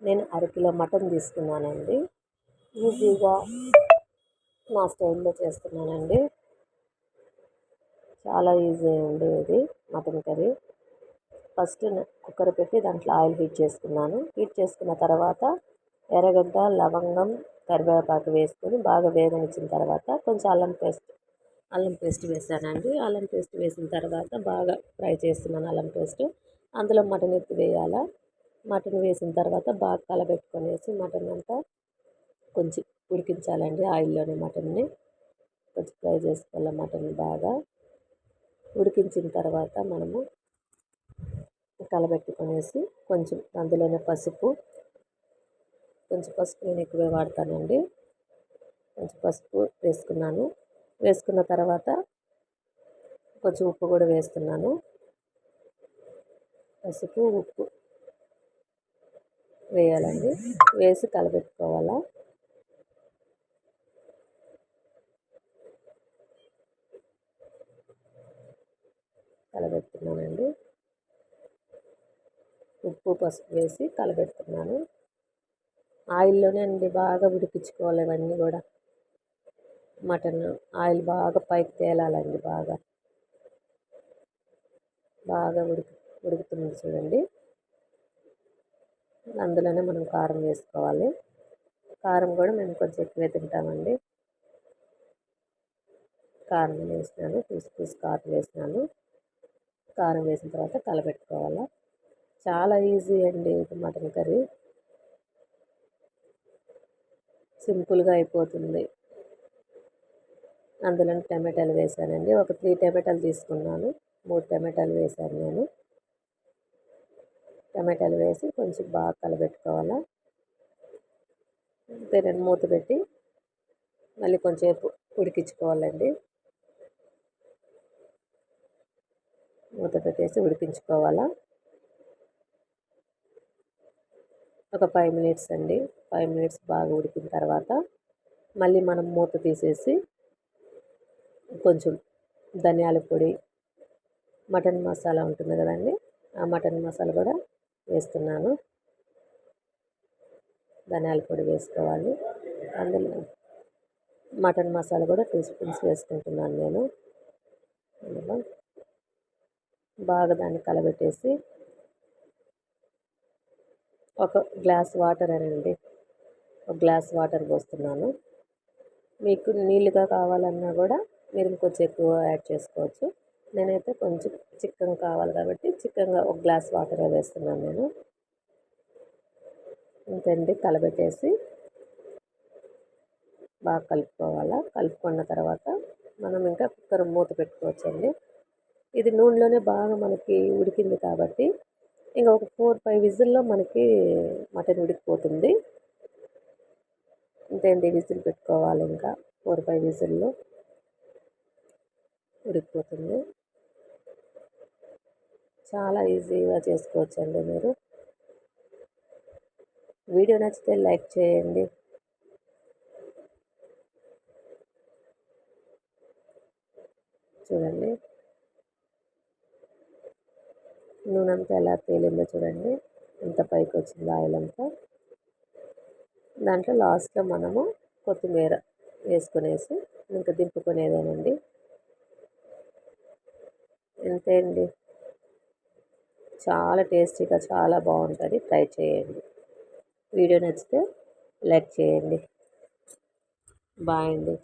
నేను అరకిలో మటన్ తీసుకున్నానండి. ఈజీగా నా స్టైల్లో చేస్తున్నానండి. చాలా ఈజీ అండి ఇది మటన్ కర్రీ. ఫస్ట్ కుక్కర్ పెట్టి దాంట్లో ఆయిల్ హీట్ చేసుకున్నాను. హీట్ చేసుకున్న తర్వాత ఎర్రగడ్డ, లవంగం, కరివేపాకు వేసుకొని బాగా వేగనిచ్చిన తర్వాత కొంచెం అల్లం పేస్ట్ వేసానండి. అల్లం పేస్ట్ వేసిన తర్వాత బాగా ఫ్రై చేస్తున్నాను అల్లం పేస్ట్. అందులో మటన్ ఎత్తి వేయాలా. మటన్ వేసిన తర్వాత బాగా కలబెట్టుకొనేసి మటన్ అంతా కొంచెం ఉడికించాలండి. ఆయిల్లోనే మటన్ని కొంచెం ఫ్రై చేసుకోవాలి. మటన్ బాగా ఉడికించిన తర్వాత మనము కలబెట్టుకొనేసి కొంచెం అందులోనే పసుపు నేను ఎక్కువే వాడతానండి. కొంచెం పసుపు వేసుకున్నాను. వేసుకున్న తర్వాత కొంచెం ఉప్పు కూడా వేస్తున్నాను. పసుపు, ఉప్పు వేయాలండి. వేసి కలబెట్టుకోవాలా. కలబెడుతున్నానండి. ఉప్పు, పసుపు వేసి కలబెడుతున్నాను. ఆయిల్లోనే అండి బాగా ఉడికించుకోవాలి. ఇవన్నీ కూడా మటన్ ఆయిల్ బాగా పైకి తేలాలండి. బాగా ఉడుకుతుంది చూడండి. అందులోనే మనం కారం వేసుకోవాలి. కారం కూడా మేము కొంచెం ఎక్కువే తింటామండి. కారం వేసినాను. 2 స్పూన్స్ కారం వేసినాను. కారం వేసిన తర్వాత కలబెట్టుకోవాలి. చాలా ఈజీ అండి ఇది మటన్ కర్రీ. సింపుల్గా అయిపోతుంది. అందులో టమాటాలు వేసానండి. ఒక 3 టమాటాలు తీసుకున్నాను. 3 టమాటాలు వేసాను నేను. టమాటాలు వేసి కొంచెం బాగా కలబెట్టుకోవాలా. నేను మూత పెట్టి మళ్ళీ కొంచెంసేపు ఉడికించుకోవాలండి. మూత పెట్టేసి ఉడికించుకోవాలా. ఒక 5 మినిట్స్ అండి. 5 మినిట్స్ బాగా ఉడికిన తర్వాత మళ్ళీ మనం మూత తీసేసి కొంచెం ధనియాల పొడి, మటన్ మసాలా ఉంటుంది కదండి, ఆ మటన్ మసాలా కూడా వేస్తున్నాను. ధనియాల పొడి వేసుకోవాలి. అందులో మటన్ మసాలా కూడా 2 స్పూన్స్ వేసుకుంటున్నాను నేను. అందులో బాగా దాన్ని కలబెట్టేసి ఒక గ్లాస్ వాటర్ అనండి, ఒక గ్లాస్ వాటర్ పోస్తున్నాను. మీకు నీళ్ళుగా కావాలన్నా కూడా మీరు ఇంకొంచెం ఎక్కువ యాడ్ చేసుకోవచ్చు. నేనైతే కొంచెం చిక్కగా కావాలి కాబట్టి చిక్కగా ఒక గ్లాస్ వాటర్ వేస్తున్నాను నేను. ఇంతండి, కలబెట్టేసి బాగా కలుపుకోవాలా. కలుపుకున్న తర్వాత మనం ఇంకా కుక్కర్ మూత పెట్టుకోవచ్చండి. ఇది నూనెలోనే బాగా మనకి ఉడికింది కాబట్టి ఇంకా ఒక 4-5 విజిల్లో మనకి మటన్ ఉడికిపోతుంది. ఇంతేండి, విజిల్ పెట్టుకోవాలి. ఇంకా 4-5 విజిల్లో ఉడికిపోతుంది. చాలా ఈజీగా చేసుకోవచ్చండి మీరు. వీడియో నచ్చితే లైక్ చేయండి. చూడండి నూనె అంతా ఎలా తేలిందో చూడండి, ఎంత పైకి వచ్చిందో ఆయిల్ అంతా. దాంట్లో లాస్ట్లో మనము కొత్తిమీర వేసుకునేసి ఇంకా దింపుకునేదేనండి. అంతే అండి, చాలా టేస్టీగా చాలా బాగుంటుంది. ట్రై చేయండి. వీడియో నచ్చితే లైక్ చేయండి. బాయ్ అండి.